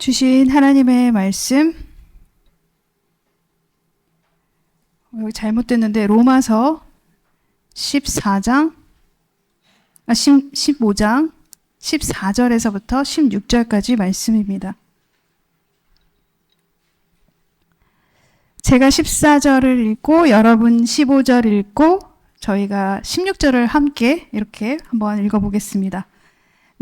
주신 하나님의 말씀, 여기 잘못됐는데 로마서 15장 14절에서부터 16절까지 말씀입니다. 제가 14절을 읽고 여러분 15절 읽고 저희가 16절을 함께 이렇게 한번 읽어보겠습니다.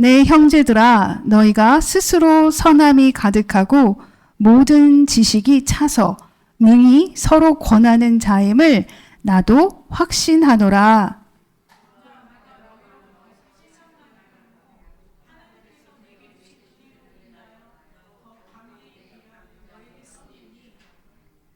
내 형제들아, 너희가 스스로 선함이 가득하고 모든 지식이 차서 능히 서로 권하는 자임을 나도 확신하노라.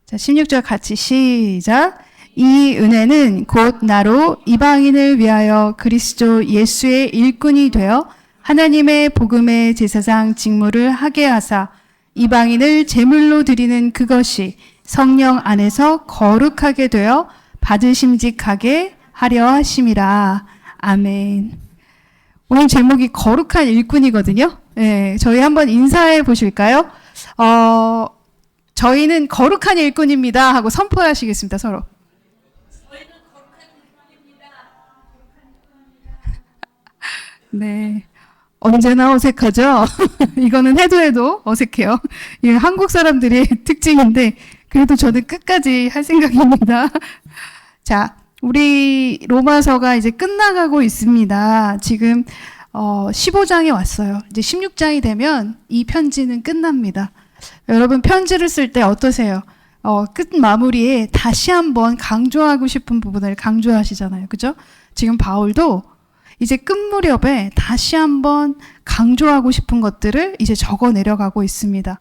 자, 16절 같이 시작. 이 은혜는 곧 나로 이방인을 위하여 그리스도 예수의 일꾼이 되어 하나님의 복음의 제사장 직무를 하게 하사 이방인을 제물로 드리는 그것이 성령 안에서 거룩하게 되어 받으심직하게 하려 하심이라. 아멘. 오늘 제목이 거룩한 일꾼이거든요. 네, 저희 한번 인사해 보실까요? 저희는 거룩한 일꾼입니다 하고 선포하시겠습니다, 서로. 저희는 거룩한 일꾼입니다. 네. 언제나 어색하죠? 이거는 해도 어색해요. 이게 한국 사람들의 특징인데, 그래도 저는 끝까지 할 생각입니다. 자, 우리 로마서가 이제 끝나가고 있습니다. 지금, 15장에 왔어요. 이제 16장이 되면 이 편지는 끝납니다. 여러분, 편지를 쓸 때 어떠세요? 끝 마무리에 다시 한번 강조하고 싶은 부분을 강조하시잖아요. 그죠? 지금 바울도 이제 끝 무렵에 다시 한번 강조하고 싶은 것들을 이제 적어 내려가고 있습니다.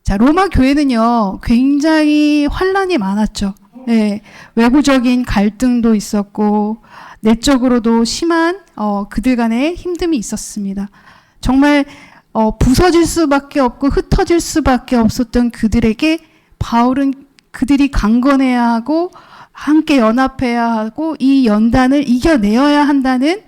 자, 로마 교회는요, 굉장히 환란이 많았죠. 네, 외부적인 갈등도 있었고, 내적으로도 심한, 그들 간의 힘듦이 있었습니다. 정말, 부서질 수밖에 없고 흩어질 수밖에 없었던 그들에게 바울은 그들이 강건해야 하고, 함께 연합해야 하고, 이 연단을 이겨내어야 한다는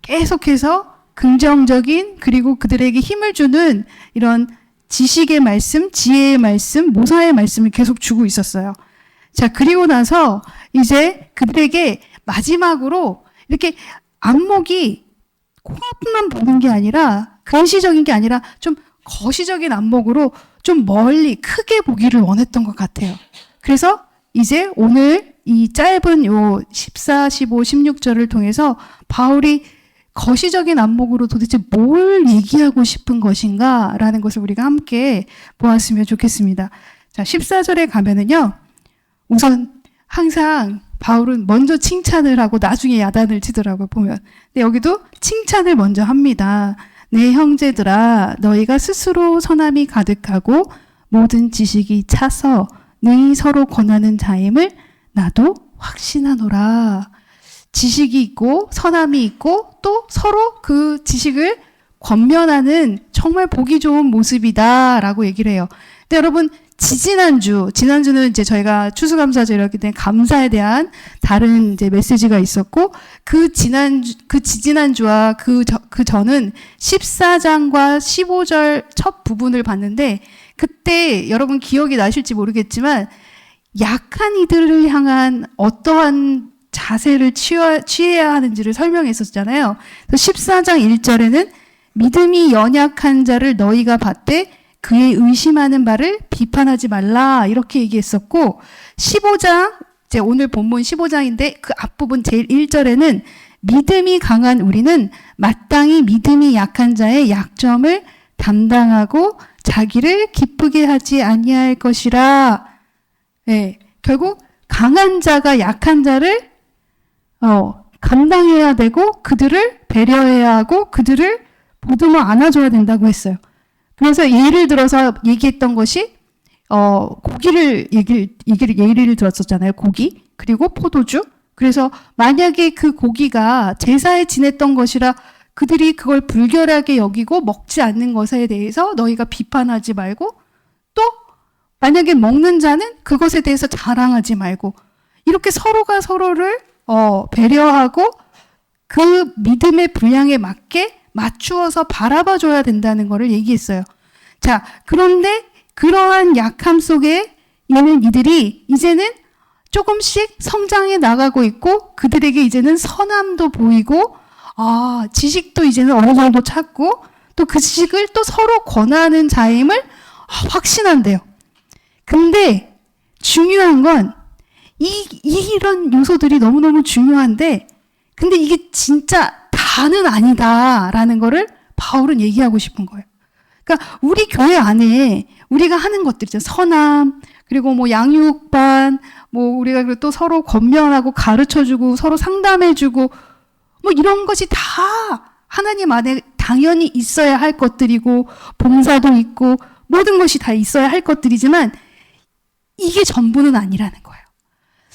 계속해서 긍정적인 그리고 그들에게 힘을 주는 이런 지식의 말씀, 지혜의 말씀, 모사의 말씀을 계속 주고 있었어요. 자, 그리고 나서 이제 그들에게 마지막으로 이렇게 안목이 코앞만 보는 게 아니라 근시적인 게 아니라 좀 거시적인 안목으로 좀 멀리 크게 보기를 원했던 것 같아요. 그래서 이제 오늘 이 짧은 요 14, 15, 16절을 통해서 바울이 거시적인 안목으로 도대체 뭘 얘기하고 싶은 것인가 라는 것을 우리가 함께 보았으면 좋겠습니다. 자, 14절에 가면은요, 우선 항상 바울은 먼저 칭찬을 하고 나중에 야단을 치더라고요, 보면. 근데 여기도 칭찬을 먼저 합니다. 내 형제들아, 너희가 스스로 선함이 가득하고 모든 지식이 차서 능히 서로 권하는 자임을 나도 확신하노라. 지식이 있고 선함이 있고 또 서로 그 지식을 권면하는 정말 보기 좋은 모습이다라고 얘기를 해요. 근데 여러분, 지난주는 이제 저희가 추수감사절 이렇게 된 감사에 대한 다른 이제 메시지가 있었고, 지지난주와 그 전은 14장과 15절 첫 부분을 봤는데, 그때 여러분 기억이 나실지 모르겠지만, 약한 이들을 향한 어떠한 자세를 취해야 하는지를 설명했었잖아요. 14장 1절에는 믿음이 연약한 자를 너희가 받되 그의 의심하는 바를 비판하지 말라 이렇게 얘기했었고, 15장, 이제 오늘 본문 15장인데 그 앞부분 제일 1절에는 믿음이 강한 우리는 마땅히 믿음이 약한 자의 약점을 담당하고 자기를 기쁘게 하지 아니할 것이라. 네, 결국 강한 자가 약한 자를 감당해야 되고 그들을 배려해야 하고 그들을 보듬어 안아줘야 된다고 했어요. 그래서 예를 들어서 얘기했던 것이 고기를 예를 들었었잖아요. 고기 그리고 포도주. 그래서 만약에 그 고기가 제사에 지냈던 것이라 그들이 그걸 불결하게 여기고 먹지 않는 것에 대해서 너희가 비판하지 말고, 또 만약에 먹는 자는 그것에 대해서 자랑하지 말고, 이렇게 서로가 서로를 배려하고 그 믿음의 분량에 맞게 맞추어서 바라봐 줘야 된다는 것을 얘기했어요. 자, 그런데 그러한 약함 속에 있는 이들이 이제는 조금씩 성장해 나가고 있고 그들에게 이제는 선함도 보이고 지식도 이제는 어느 정도 찾고 또 그 지식을 또 서로 권하는 자임을 확신한대요. 근데 중요한 건 이런 요소들이 너무너무 중요한데 근데 이게 진짜 다는 아니다라는 거를 바울은 얘기하고 싶은 거예요. 그러니까 우리 교회 안에 우리가 하는 것들 있잖아요. 선함, 그리고 뭐 양육반, 뭐 우리가 또 서로 권면하고 가르쳐주고 서로 상담해주고 뭐 이런 것이 다 하나님 안에 당연히 있어야 할 것들이고 봉사도 있고 모든 것이 다 있어야 할 것들이지만 이게 전부는 아니라는 거예요.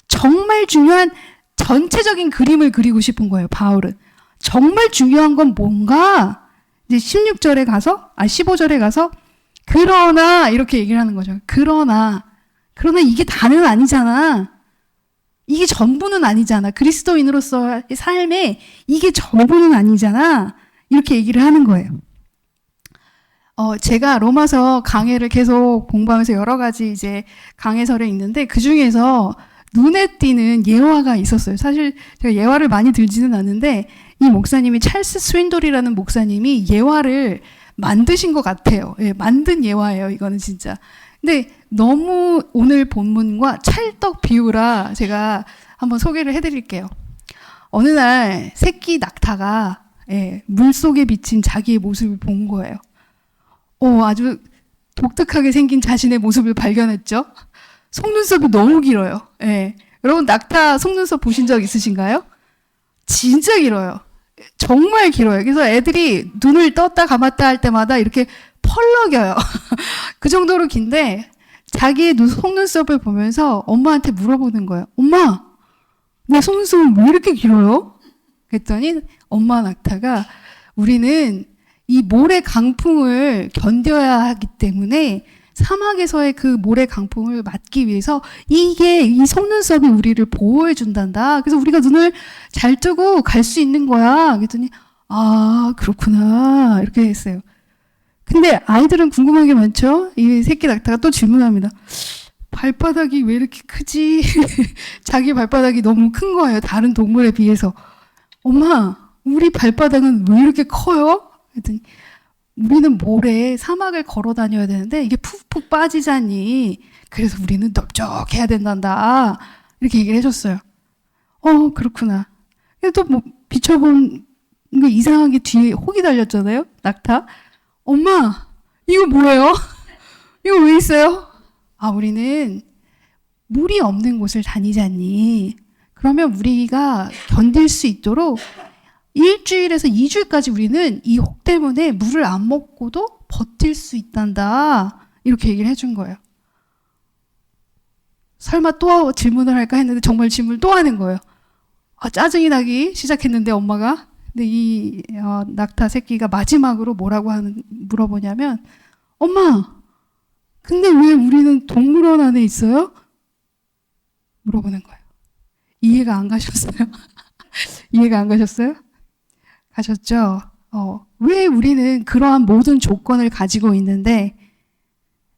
정말 중요한 전체적인 그림을 그리고 싶은 거예요, 바울은. 정말 중요한 건 뭔가 이제 16절에 가서 15절에 가서 그러나 이렇게 얘기를 하는 거죠. 그러나 이게 다는 아니잖아. 이게 전부는 아니잖아. 그리스도인으로서의 삶에 이게 전부는 아니잖아. 이렇게 얘기를 하는 거예요. 제가 로마서 강해를 계속 공부하면서 여러 가지 이제 강해서를 읽는데 그 중에서 눈에 띄는 예화가 있었어요. 사실 제가 예화를 많이 들지는 않는데 이 목사님이 찰스 스윈돌이라는 목사님이 예화를 만드신 것 같아요. 예, 만든 예화예요. 이거는 진짜. 근데 너무 오늘 본문과 찰떡 비유라 제가 한번 소개를 해드릴게요. 어느 날 새끼 낙타가 물속에 비친 자기의 모습을 본 거예요. 아주 독특하게 생긴 자신의 모습을 발견했죠. 속눈썹이 너무 길어요. 여러분 낙타 속눈썹 보신 적 있으신가요? 진짜 길어요. 정말 길어요. 그래서 애들이 눈을 떴다 감았다 할 때마다 이렇게 펄럭여요. 그 정도로 긴데 자기의 속눈썹을 보면서 엄마한테 물어보는 거예요. 엄마, 내 속눈썹은 왜 이렇게 길어요? 그랬더니 엄마 낙타가 우리는 이 모래 강풍을 견뎌야 하기 때문에 사막에서의 그 모래 강풍을 막기 위해서 이 속눈썹이 우리를 보호해 준단다. 그래서 우리가 눈을 잘 뜨고 갈 수 있는 거야. 그랬더니 그렇구나 이렇게 했어요. 근데 아이들은 궁금한 게 많죠. 이 새끼 낙타가 또 질문합니다. 발바닥이 왜 이렇게 크지? 자기 발바닥이 너무 큰 거예요. 다른 동물에 비해서. 엄마, 우리 발바닥은 왜 이렇게 커요? 그랬더니 우리는 모래에 사막을 걸어 다녀야 되는데 이게 푹푹 빠지자니 그래서 우리는 넓적해야 된단다. 이렇게 얘기를 해줬어요. 그렇구나. 또 뭐 비춰본 거 이상하게 뒤에 혹이 달렸잖아요. 낙타. 엄마, 이거 뭐예요? 이거 왜 있어요? 우리는 물이 없는 곳을 다니자니 그러면 우리가 견딜 수 있도록 1주일에서 2주일까지 우리는 이 혹 때문에 물을 안 먹고도 버틸 수 있단다. 이렇게 얘기를 해준 거예요. 설마 또 질문을 할까 했는데 정말 질문을 또 하는 거예요. 짜증이 나기 시작했는데 엄마가. 근데 이 낙타 새끼가 마지막으로 뭐라고 물어보냐면 엄마, 근데 왜 우리는 동물원 안에 있어요? 물어보는 거예요. 이해가 안 가셨어요? 이해가 안 가셨어요? 가셨죠? 왜 우리는 그러한 모든 조건을 가지고 있는데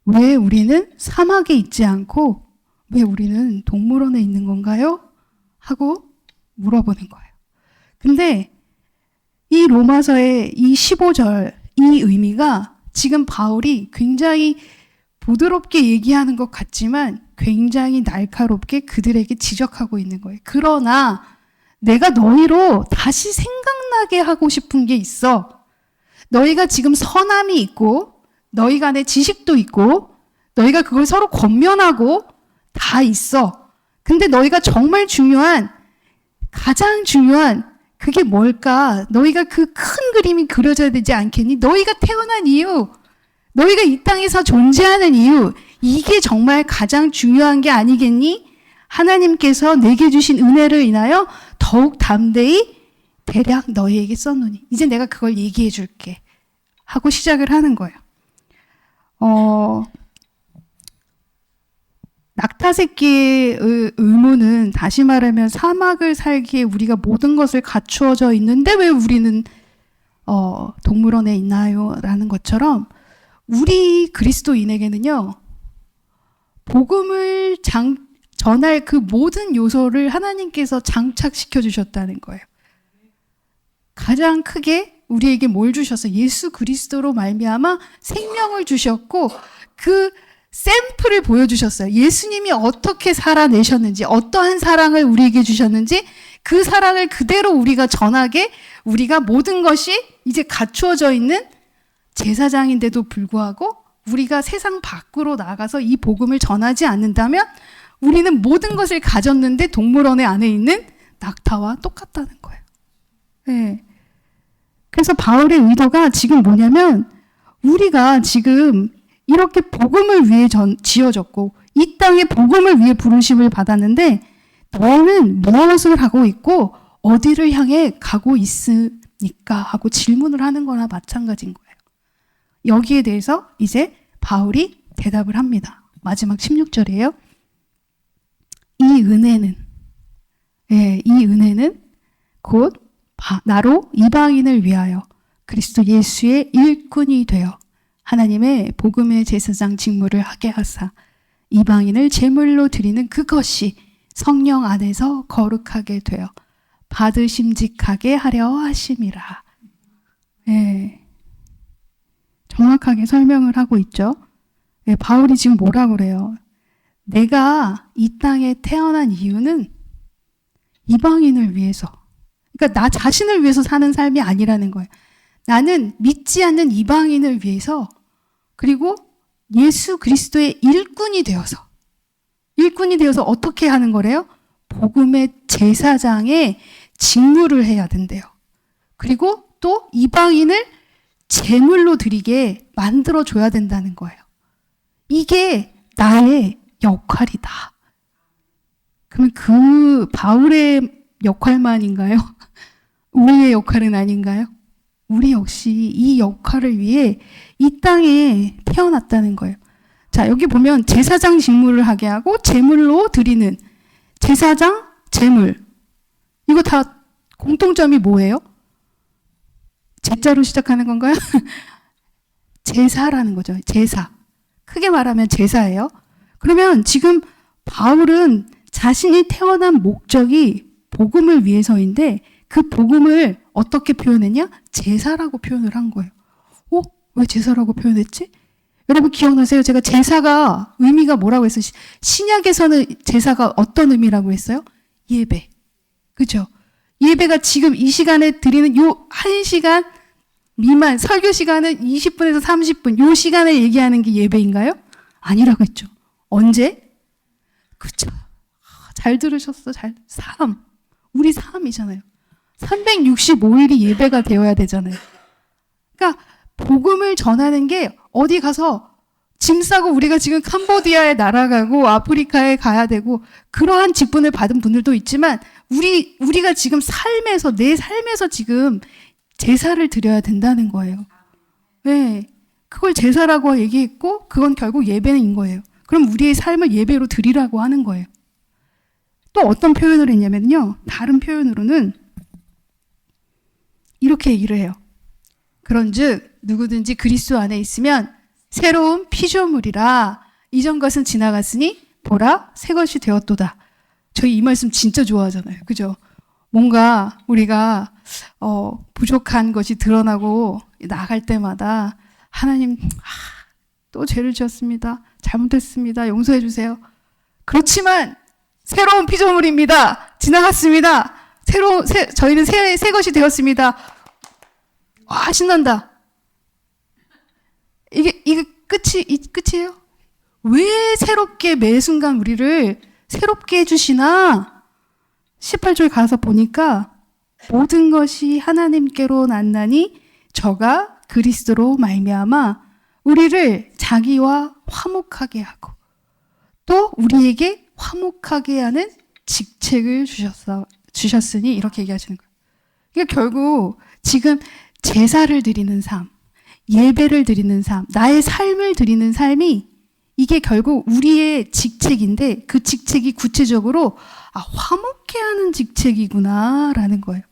왜 우리는 사막에 있지 않고 왜 우리는 동물원에 있는 건가요? 하고 물어보는 거예요. 근데 이 로마서의 이 15절 이 의미가 지금 바울이 굉장히 부드럽게 얘기하는 것 같지만 굉장히 날카롭게 그들에게 지적하고 있는 거예요. 그러나 내가 너희로 다시 생각나게 하고 싶은 게 있어. 너희가 지금 선함이 있고 너희 간에 지식도 있고 너희가 그걸 서로 권면하고 다 있어. 근데 너희가 정말 가장 중요한 그게 뭘까? 너희가 그 큰 그림이 그려져야 되지 않겠니? 너희가 태어난 이유, 너희가 이 땅에서 존재하는 이유, 이게 정말 가장 중요한 게 아니겠니? 하나님께서 내게 주신 은혜를 인하여 더욱 담대히 대략 너희에게 썼노니. 이제 내가 그걸 얘기해 줄게. 하고 시작을 하는 거예요. 낙타 새끼의 의무는 다시 말하면 사막을 살기에 우리가 모든 것을 갖추어져 있는데 왜 우리는 동물원에 있나요? 라는 것처럼 우리 그리스도인에게는요, 복음을 전할 그 모든 요소를 하나님께서 장착시켜 주셨다는 거예요. 가장 크게 우리에게 뭘 주셨어요? 예수 그리스도로 말미암아 생명을 주셨고 그 샘플을 보여주셨어요. 예수님이 어떻게 살아내셨는지, 어떠한 사랑을 우리에게 주셨는지 그 사랑을 그대로 우리가 전하게, 우리가 모든 것이 이제 갖추어져 있는 제사장인데도 불구하고 우리가 세상 밖으로 나가서 이 복음을 전하지 않는다면 우리는 모든 것을 가졌는데 동물원의 안에 있는 낙타와 똑같다는 거예요. 네. 그래서 바울의 의도가 지금 뭐냐면, 우리가 지금 이렇게 복음을 위해 지어졌고 이 땅에 복음을 위해 부르심을 받았는데 너는 무엇을 하고 있고 어디를 향해 가고 있습니까? 하고 질문을 하는 거나 마찬가지인 거예요. 여기에 대해서 이제 바울이 대답을 합니다. 마지막 16절이에요. 이 은혜는 곧 나로 이방인을 위하여 그리스도 예수의 일꾼이 되어 하나님의 복음의 제사장 직무를 하게 하사 이방인을 제물로 드리는 그것이 성령 안에서 거룩하게 되어 받으심직하게 하려 하심이라. 정확하게 설명을 하고 있죠. 바울이 지금 뭐라고 그래요? 내가 이 땅에 태어난 이유는 이방인을 위해서, 그러니까 나 자신을 위해서 사는 삶이 아니라는 거예요. 나는 믿지 않는 이방인을 위해서, 그리고 예수 그리스도의 일꾼이 되어서 어떻게 하는 거래요? 복음의 제사장의 직무를 해야 된대요. 그리고 또 이방인을 제물로 드리게 만들어줘야 된다는 거예요. 이게 나의 역할이다. 그러면 그 바울의 역할만인가요? 우리의 역할은 아닌가요? 우리 역시 이 역할을 위해 이 땅에 태어났다는 거예요. 자, 여기 보면 제사장 직무를 하게 하고 제물로 드리는 제사장, 제물. 이거 다 공통점이 뭐예요? 제자로 시작하는 건가요? 제사라는 거죠. 제사. 크게 말하면 제사예요. 그러면 지금 바울은 자신이 태어난 목적이 복음을 위해서인데 그 복음을 어떻게 표현했냐? 제사라고 표현을 한 거예요. 왜 제사라고 표현했지? 여러분 기억나세요? 제가 제사가 의미가 뭐라고 했어요? 신약에서는 제사가 어떤 의미라고 했어요? 예배. 그죠? 예배가 지금 이 시간에 드리는 요 1시간 미만, 설교 시간은 20분에서 30분, 요 시간에 얘기하는 게 예배인가요? 아니라고 했죠. 언제? 그쵸. 잘 들으셨어. 삶. 우리 삶이잖아요. 365일이 예배가 되어야 되잖아요. 그러니까 복음을 전하는 게 어디 가서 짐 싸고 우리가 지금 캄보디아에 날아가고 아프리카에 가야 되고 그러한 직분을 받은 분들도 있지만 우리가 지금 내 삶에서 지금 제사를 드려야 된다는 거예요. 네. 그걸 제사라고 얘기했고 그건 결국 예배인 거예요. 그럼 우리의 삶을 예배로 드리라고 하는 거예요. 또 어떤 표현을 했냐면요. 다른 표현으로는 이렇게 얘기를 해요. 그런즉 누구든지 그리스도 안에 있으면 새로운 피조물이라 이전 것은 지나갔으니 보라 새 것이 되었도다. 저희 이 말씀 진짜 좋아하잖아요. 그죠? 뭔가 우리가 부족한 것이 드러나고 나갈 때마다 하나님 또 죄를 지었습니다. 잘못했습니다. 용서해 주세요. 그렇지만 새로운 피조물입니다. 지나갔습니다. 저희는 새 것이 되었습니다. 와, 신난다. 이게 끝이에요? 왜 새롭게 매 순간 우리를 새롭게 해주시나? 18절 가서 보니까 모든 것이 하나님께로 났나니 저가 그리스도로 말미암아 우리를 자기와 화목하게 하고 또 우리에게 화목하게 하는 직책을 주셨으니 이렇게 얘기하시는 거예요. 그러니까 결국 지금 제사를 드리는 삶, 예배를 드리는 삶, 나의 삶을 드리는 삶이 이게 결국 우리의 직책인데 그 직책이 구체적으로 화목해 하는 직책이구나라는 거예요.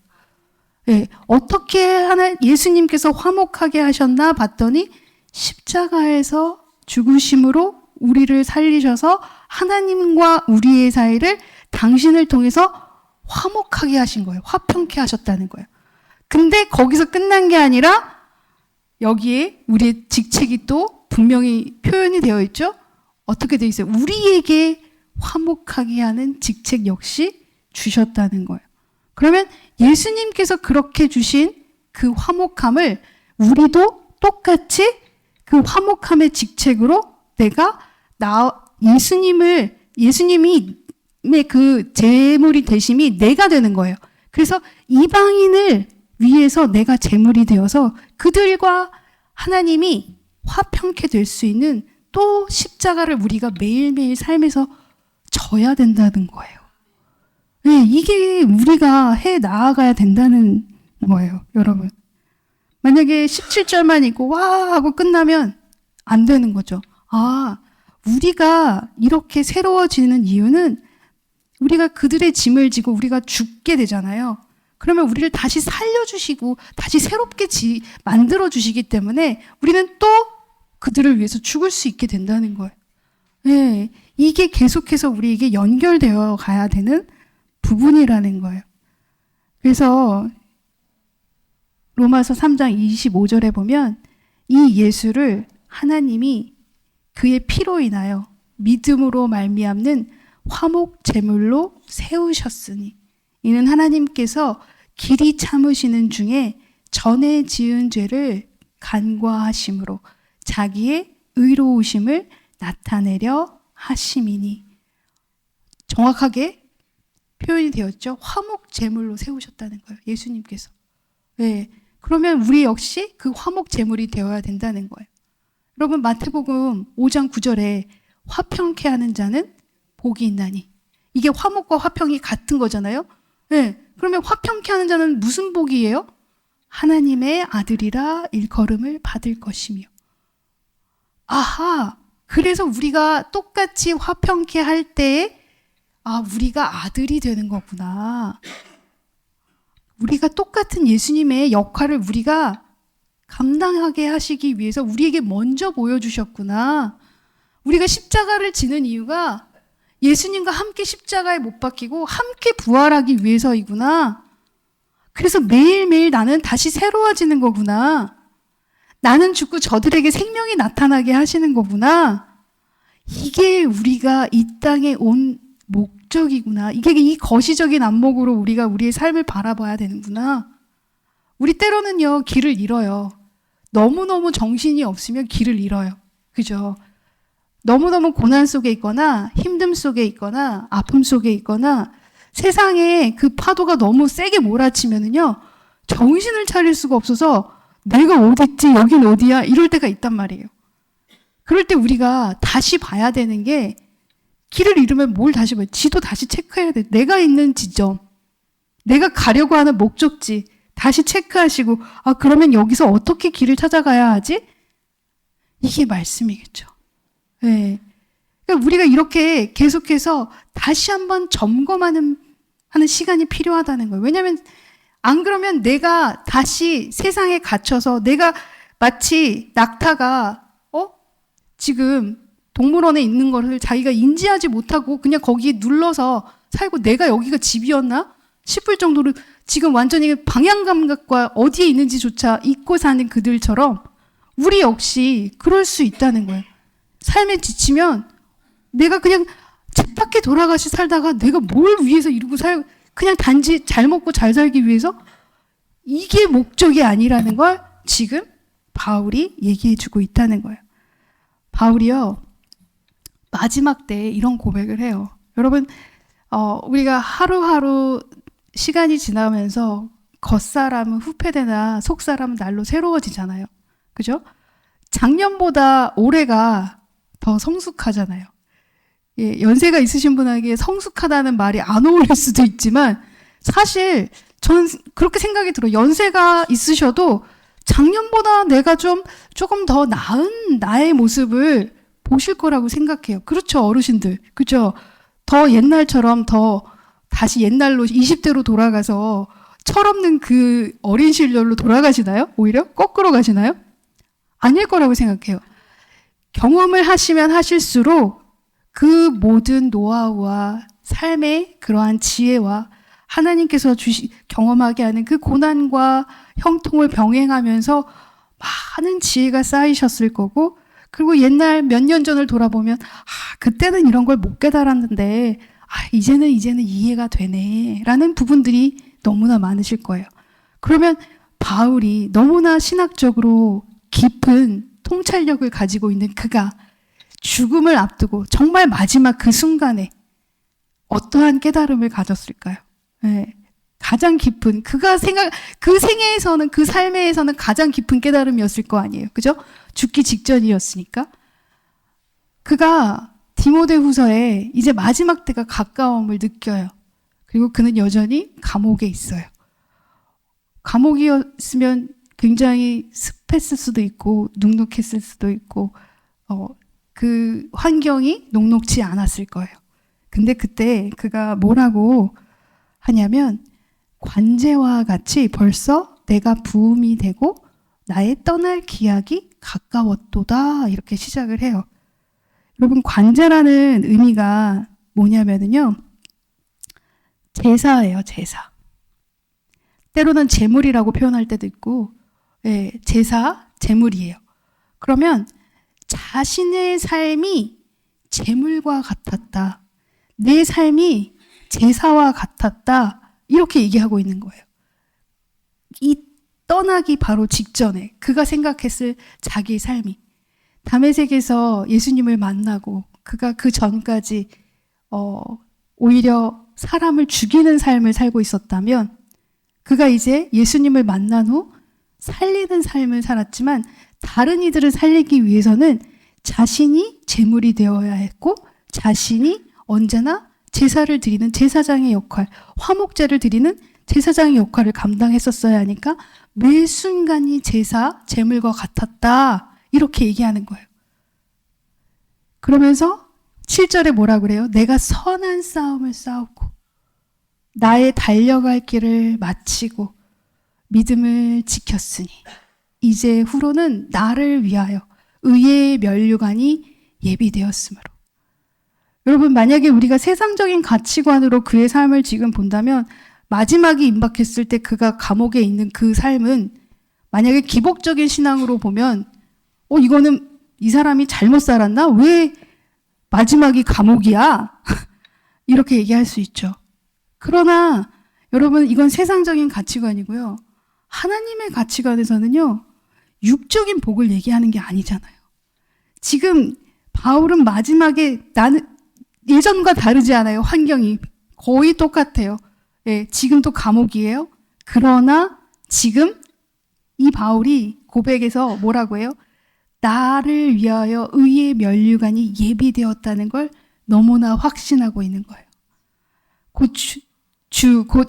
네, 어떻게 예수님께서 화목하게 하셨나 봤더니 십자가에서 죽으심으로 우리를 살리셔서 하나님과 우리의 사이를 당신을 통해서 화목하게 하신 거예요. 화평케 하셨다는 거예요. 근데 거기서 끝난 게 아니라 여기에 우리의 직책이 또 분명히 표현이 되어 있죠. 어떻게 되어 있어요? 우리에게 화목하게 하는 직책 역시 주셨다는 거예요. 그러면 예수님께서 그렇게 주신 그 화목함을 우리도 똑같이 그 화목함의 직책으로 내가 예수님이 그 제물이 되심이 내가 되는 거예요. 그래서 이방인을 위해서 내가 제물이 되어서 그들과 하나님이 화평케 될 수 있는 또 십자가를 우리가 매일매일 삶에서 져야 된다는 거예요. 네, 이게 우리가 해 나아가야 된다는 거예요, 여러분. 만약에 17절만 읽고 와 하고 끝나면 안 되는 거죠. 아, 우리가 이렇게 새로워지는 이유는 우리가 그들의 짐을 지고 우리가 죽게 되잖아요. 그러면 우리를 다시 살려주시고 다시 새롭게 만들어주시기 때문에 우리는 또 그들을 위해서 죽을 수 있게 된다는 거예요. 네, 이게 계속해서 우리에게 연결되어 가야 되는 부분이라는 거예요. 그래서 로마서 3장 25절에 보면 이 예수를 하나님이 그의 피로 인하여 믿음으로 말미암는 화목 제물로 세우셨으니 이는 하나님께서 길이 참으시는 중에 전에 지은 죄를 간과하심으로 자기의 의로우심을 나타내려 하심이니. 정확하게 표현이 되었죠. 화목 제물로 세우셨다는 거예요. 예수님께서. 네. 그러면 우리 역시 그 화목 제물이 되어야 된다는 거예요. 여러분 마태복음 5장 9절에 화평케 하는 자는 복이 있나니. 이게 화목과 화평이 같은 거잖아요. 네. 그러면 화평케 하는 자는 무슨 복이에요? 하나님의 아들이라 일컬음을 받을 것이며. 아하, 그래서 우리가 똑같이 화평케 할 때에 우리가 아들이 되는 거구나. 우리가 똑같은 예수님의 역할을 우리가 감당하게 하시기 위해서 우리에게 먼저 보여주셨구나. 우리가 십자가를 지는 이유가 예수님과 함께 십자가에 못 박히고 함께 부활하기 위해서이구나. 그래서 매일매일 나는 다시 새로워지는 거구나. 나는 죽고 저들에게 생명이 나타나게 하시는 거구나. 이게 우리가 이 땅에 온 목적이구나. 이게 이 거시적인 안목으로 우리가 우리의 삶을 바라봐야 되는구나. 우리 때로는요, 길을 잃어요. 너무너무 정신이 없으면 길을 잃어요. 그죠? 너무너무 고난 속에 있거나 힘듦 속에 있거나 아픔 속에 있거나 세상에 그 파도가 너무 세게 몰아치면은요, 정신을 차릴 수가 없어서 내가 어딨지, 여긴 어디야, 이럴 때가 있단 말이에요. 그럴 때 우리가 다시 봐야 되는 게, 길을 잃으면 뭘 다시 봐요? 지도 다시 체크해야 돼. 내가 있는 지점, 내가 가려고 하는 목적지 다시 체크하시고, 그러면 여기서 어떻게 길을 찾아가야 하지? 이게 말씀이겠죠. 네. 그러니까 우리가 이렇게 계속해서 다시 한번 점검하는 시간이 필요하다는 거예요. 왜냐하면 안 그러면 내가 다시 세상에 갇혀서 내가 마치 낙타가 지금 동물원에 있는 것을 자기가 인지하지 못하고 그냥 거기에 눌러서 살고 내가 여기가 집이었나 싶을 정도로 지금 완전히 방향 감각과 어디에 있는지조차 잊고 사는 그들처럼 우리 역시 그럴 수 있다는 거예요. 삶에 지치면 내가 그냥 집 밖에 돌아가시 살다가 내가 뭘 위해서 이러고 그냥 단지 잘 먹고 잘 살기 위해서 이게 목적이 아니라는 걸 지금 바울이 얘기해주고 있다는 거예요. 바울이요, 마지막 때에 이런 고백을 해요. 여러분, 우리가 하루하루 시간이 지나면서 겉사람은 후패되나 속사람은 날로 새로워지잖아요. 그죠? 작년보다 올해가 더 성숙하잖아요. 예, 연세가 있으신 분에게 성숙하다는 말이 안 어울릴 수도 있지만 사실 저는 그렇게 생각이 들어요. 연세가 있으셔도 작년보다 내가 조금 더 나은 나의 모습을 보실 거라고 생각해요. 그렇죠, 어르신들. 그죠? 더 옛날처럼 다시 옛날로 20대로 돌아가서 철없는 그 어린 시절로 돌아가시나요? 오히려? 거꾸로 가시나요? 아닐 거라고 생각해요. 경험을 하시면 하실수록 그 모든 노하우와 삶의 그러한 지혜와 하나님께서 경험하게 하는 그 고난과 형통을 병행하면서 많은 지혜가 쌓이셨을 거고, 그리고 옛날 몇 년 전을 돌아보면 그때는 이런 걸 못 깨달았는데 이제는 이해가 되네 라는 부분들이 너무나 많으실 거예요. 그러면 바울이 너무나 신학적으로 깊은 통찰력을 가지고 있는 그가 죽음을 앞두고 정말 마지막 그 순간에 어떠한 깨달음을 가졌을까요? 네. 가장 깊은, 그 생애에서는, 그 삶에서는 가장 깊은 깨달음이었을 거 아니에요. 그죠? 죽기 직전이었으니까. 그가 디모데후서에 이제 마지막 때가 가까움을 느껴요. 그리고 그는 여전히 감옥에 있어요. 감옥이었으면 굉장히 습했을 수도 있고 눅눅했을 수도 있고 그 환경이 녹록지 않았을 거예요. 근데 그때 그가 뭐라고 하냐면, 관제와 같이 벌써 내가 부음이 되고 나의 떠날 기약이 가까웠도다, 이렇게 시작을 해요. 여러분, 관제라는 의미가 뭐냐면요, 제사예요. 제사. 때로는 제물이라고 표현할 때도 있고, 제사, 제물이에요. 그러면 자신의 삶이 제물과 같았다, 내 삶이 제사와 같았다, 이렇게 얘기하고 있는 거예요. 이 떠나기 바로 직전에 그가 생각했을 자기의 삶이, 다메섹에서 예수님을 만나고 그가 그 전까지 오히려 사람을 죽이는 삶을 살고 있었다면, 그가 이제 예수님을 만난 후 살리는 삶을 살았지만 다른 이들을 살리기 위해서는 자신이 제물이 되어야 했고, 자신이 언제나 제사를 드리는 제사장의 역할, 화목제를 드리는 제사장의 역할을 감당했었어야 하니까 매 순간이 제사, 제물과 같았다, 이렇게 얘기하는 거예요. 그러면서 7절에 뭐라 그래요? 내가 선한 싸움을 싸우고 나의 달려갈 길을 마치고 믿음을 지켰으니 이제 후로는 나를 위하여 의의 면류관이 예비되었으므로. 여러분, 만약에 우리가 세상적인 가치관으로 그의 삶을 지금 본다면 마지막이 임박했을 때 그가 감옥에 있는 그 삶은, 만약에 기복적인 신앙으로 보면 이거는 이 사람이 잘못 살았나? 왜 마지막이 감옥이야? 이렇게 얘기할 수 있죠. 그러나 여러분, 이건 세상적인 가치관이고요. 하나님의 가치관에서는요, 육적인 복을 얘기하는 게 아니잖아요. 지금 바울은 마지막에 예전과 다르지 않아요. 환경이 거의 똑같아요. 지금도 감옥이에요. 그러나 지금 이 바울이 고백에서 뭐라고 해요? 나를 위하여 의의 면류관이 예비되었다는 걸 너무나 확신하고 있는 거예요. 곧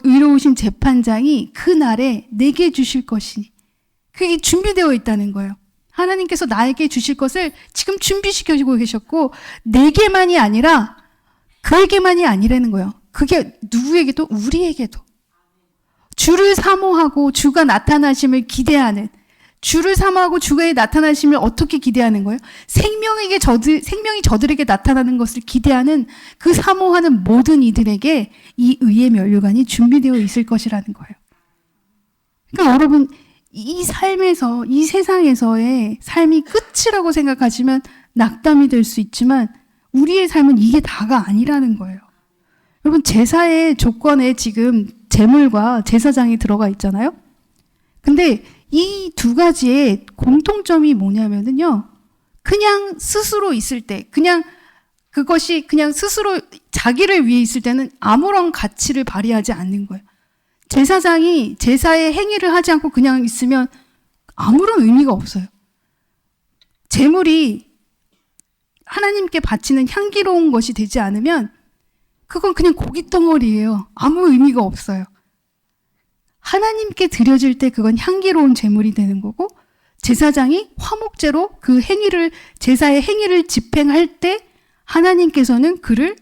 의로우신 재판장이 그 날에 내게 주실 것이니, 그게 준비되어 있다는 거예요. 하나님께서 나에게 주실 것을 지금 준비시켜주고 계셨고, 내게만이 아니라 그에게만이 아니라는 거예요. 그게 누구에게도, 우리에게도. 주를 사모하고 주가 나타나심을 기대하는, 주를 사모하고 주의 나타나심을 어떻게 기대하는 거예요? 생명이 저들에게 나타나는 것을 기대하는 그 사모하는 모든 이들에게 이 의의 면류관이 준비되어 있을 것이라는 거예요. 그러니까 여러분, 이 삶에서, 이 세상에서의 삶이 끝이라고 생각하시면 낙담이 될 수 있지만, 우리의 삶은 이게 다가 아니라는 거예요. 여러분, 제사의 조건에 지금 제물과 제사장이 들어가 있잖아요. 근데 이 두 가지의 공통점이 뭐냐면요, 그냥 스스로 있을 때, 그것이 그냥 스스로 자기를 위해 있을 때는 아무런 가치를 발휘하지 않는 거예요. 제사장이 제사의 행위를 하지 않고 그냥 있으면 아무런 의미가 없어요. 제물이 하나님께 바치는 향기로운 것이 되지 않으면 그건 그냥 고깃덩어리예요. 아무 의미가 없어요. 하나님께 드려질 때 그건 향기로운 제물이 되는 거고, 제사장이 화목제로 그 제사의 행위를 집행할 때 하나님께서는 그를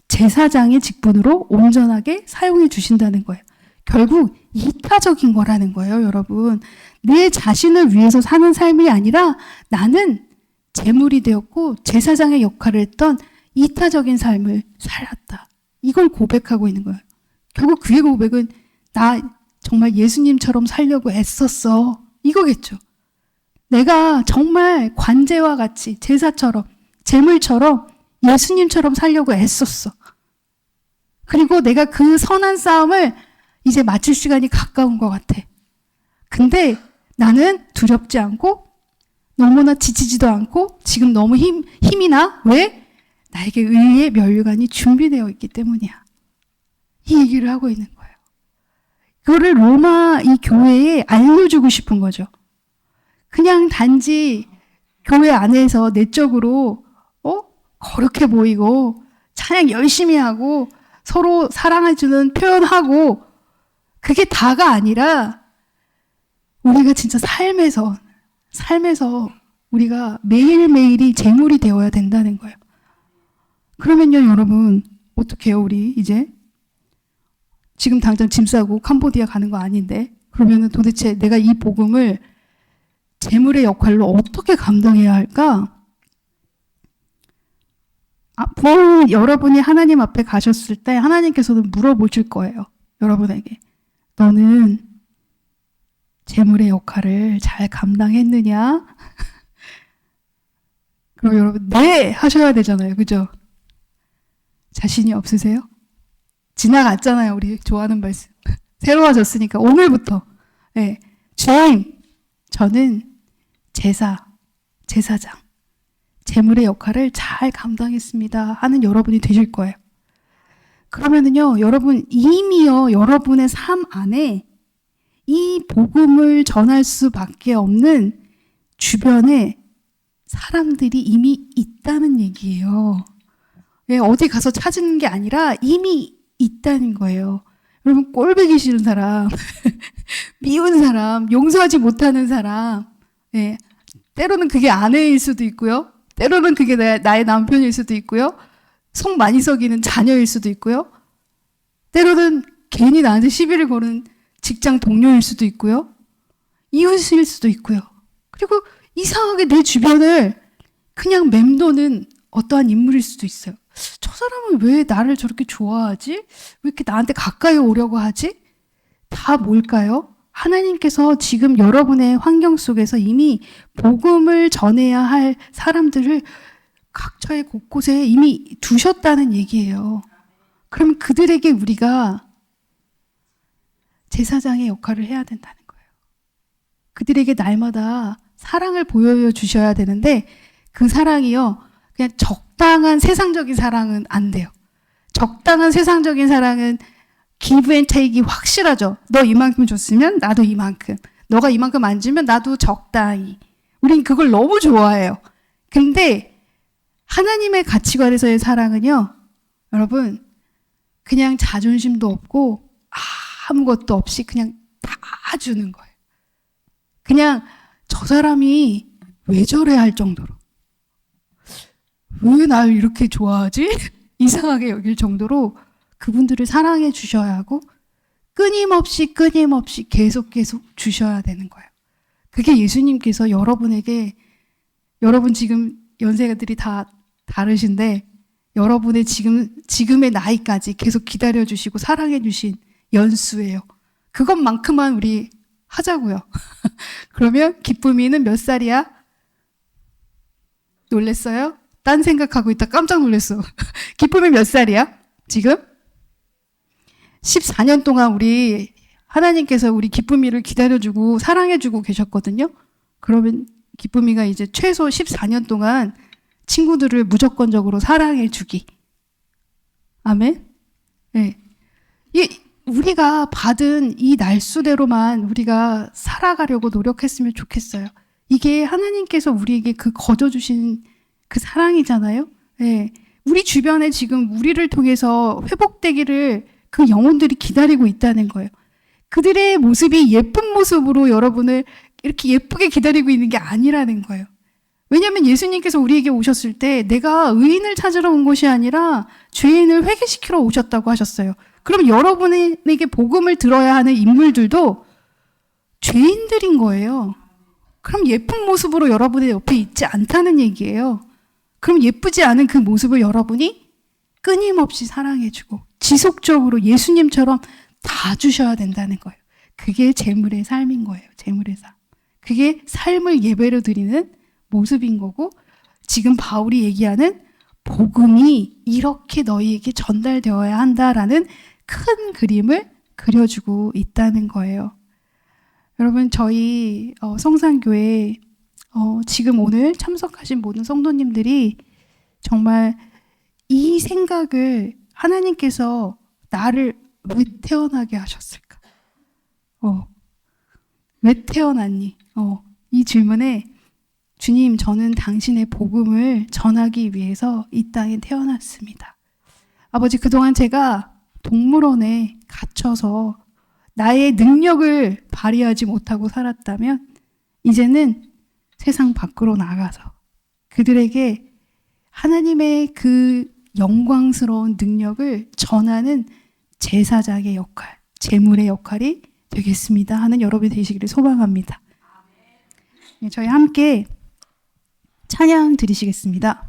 제사장의 직분으로 온전하게 사용해 주신다는 거예요. 결국 이타적인 거라는 거예요, 여러분. 내 자신을 위해서 사는 삶이 아니라 나는 제물이 되었고 제사장의 역할을 했던 이타적인 삶을 살았다. 이걸 고백하고 있는 거예요. 결국 그의 고백은 나 정말 예수님처럼 살려고 애썼어. 이거겠죠. 내가 정말 관제와 같이 제사처럼 제물처럼 예수님처럼 살려고 애썼어. 그리고 내가 그 선한 싸움을 이제 마칠 시간이 가까운 것 같아. 근데 나는 두렵지 않고 너무나 지치지도 않고 지금 너무 힘이 나. 왜? 나에게 의의 면류관이 준비되어 있기 때문이야. 이 얘기를 하고 있는 거예요. 그거를 로마 이 교회에 알려주고 싶은 거죠. 그냥 단지 교회 안에서 내적으로 거룩해 보이고 찬양 열심히 하고 서로 사랑해주는 표현하고 그게 다가 아니라 우리가 진짜 삶에서 우리가 매일매일이 제물이 되어야 된다는 거예요. 그러면요, 여러분, 어떻게 해요, 우리 이제? 지금 당장 짐 싸고 캄보디아 가는 거 아닌데, 그러면은 도대체 내가 이 복음을 제물의 역할로 어떻게 감당해야 할까? 여러분이 하나님 앞에 가셨을 때 하나님께서는 물어보실 거예요. 여러분에게. 너는 제물의 역할을 잘 감당했느냐? 그럼 여러분, 네! 하셔야 되잖아요. 그죠? 자신이 없으세요? 지나갔잖아요. 우리 좋아하는 말씀. 새로워졌으니까 오늘부터. 네. 주님, 저는 제사장, 제물의 역할을 잘 감당했습니다 하는 여러분이 되실 거예요. 그러면은요, 여러분 이미요, 여러분의 삶 안에 이 복음을 전할 수밖에 없는 주변에 사람들이 이미 있다는 얘기예요. 예, 어디 가서 찾는 게 아니라 이미 있다는 거예요. 여러분, 꼴보기 싫은 사람, 미운 사람, 용서하지 못하는 사람, 예, 때로는 그게 아내일 수도 있고요. 때로는 그게 나의 남편일 수도 있고요. 속 많이 썩이는 자녀일 수도 있고요. 때로는 괜히 나한테 시비를 거는 직장 동료일 수도 있고요. 이웃일 수도 있고요. 그리고 이상하게 내 주변을 그냥 맴도는 어떠한 인물일 수도 있어요. 저 사람은 왜 나를 저렇게 좋아하지? 왜 이렇게 나한테 가까이 오려고 하지? 다 뭘까요? 하나님께서 지금 여러분의 환경 속에서 이미 복음을 전해야 할 사람들을 각처의 곳곳에 이미 두셨다는 얘기예요. 그럼 그들에게 우리가 제사장의 역할을 해야 된다는 거예요. 그들에게 날마다 사랑을 보여주셔야 되는데 그 사랑이요, 그냥 적당한 세상적인 사랑은 안 돼요. 적당한 세상적인 사랑은 give and take이 확실하죠. 너 이만큼 줬으면 나도 이만큼. 너가 이만큼 안 주면 나도 적당히. 우린 그걸 너무 좋아해요. 근데 하나님의 가치관에서의 사랑은요, 여러분, 그냥 자존심도 없고 아무것도 없이 그냥 다 주는 거예요. 그냥 저 사람이 왜 저래 할 정도로. 왜 날 이렇게 좋아하지? 이상하게 여길 정도로 그분들을 사랑해 주셔야 하고 끊임없이 계속 주셔야 되는 거예요. 그게 예수님께서 여러분에게, 여러분 지금 연세들이 다 다르신데 여러분의 지금의 나이까지 계속 기다려 주시고 사랑해 주신 연수예요. 그것만큼만 우리 하자고요. 그러면 기쁨이는 몇 살이야? 놀랬어요? 딴 생각하고 있다 깜짝 놀랐어. 기쁨이 몇 살이야? 지금? 14년 동안 우리 하나님께서 우리 기쁨이를 기다려주고 사랑해주고 계셨거든요. 그러면 기쁨이가 이제 최소 14년 동안 친구들을 무조건적으로 사랑해주기. 아멘? 네. 우리가 받은 이 날수대로만 우리가 살아가려고 노력했으면 좋겠어요. 이게 하나님께서 우리에게 그 거저주신 그 사랑이잖아요. 네. 우리 주변에 지금 우리를 통해서 회복되기를 그 영혼들이 기다리고 있다는 거예요. 그들의 모습이 예쁜 모습으로 여러분을 이렇게 예쁘게 기다리고 있는 게 아니라는 거예요. 왜냐하면 예수님께서 우리에게 오셨을 때 내가 의인을 찾으러 온 것이 아니라 죄인을 회개시키러 오셨다고 하셨어요. 그럼 여러분에게 복음을 들어야 하는 인물들도 죄인들인 거예요. 그럼 예쁜 모습으로 여러분의 옆에 있지 않다는 얘기예요. 그럼 예쁘지 않은 그 모습을 여러분이 끊임없이 사랑해주고 지속적으로 예수님처럼 다 주셔야 된다는 거예요. 그게 재물의 삶인 거예요. 재물의 삶. 그게 삶을 예배로 드리는 모습인 거고, 지금 바울이 얘기하는 복음이 이렇게 너희에게 전달되어야 한다라는 큰 그림을 그려주고 있다는 거예요. 여러분, 저희 성산교회 지금 오늘 참석하신 모든 성도님들이 정말 이 생각을, 하나님께서 나를 왜 태어나게 하셨을까? 왜 태어났니? 이 질문에 주님, 저는 당신의 복음을 전하기 위해서 이 땅에 태어났습니다. 아버지, 그동안 제가 동물원에 갇혀서 나의 능력을 발휘하지 못하고 살았다면 이제는 세상 밖으로 나가서 그들에게 하나님의 그 영광스러운 능력을 전하는 제사장의 역할, 제물의 역할이 되겠습니다 하는 여러분이 되시기를 소망합니다. 네, 저희 함께 찬양 드리시겠습니다.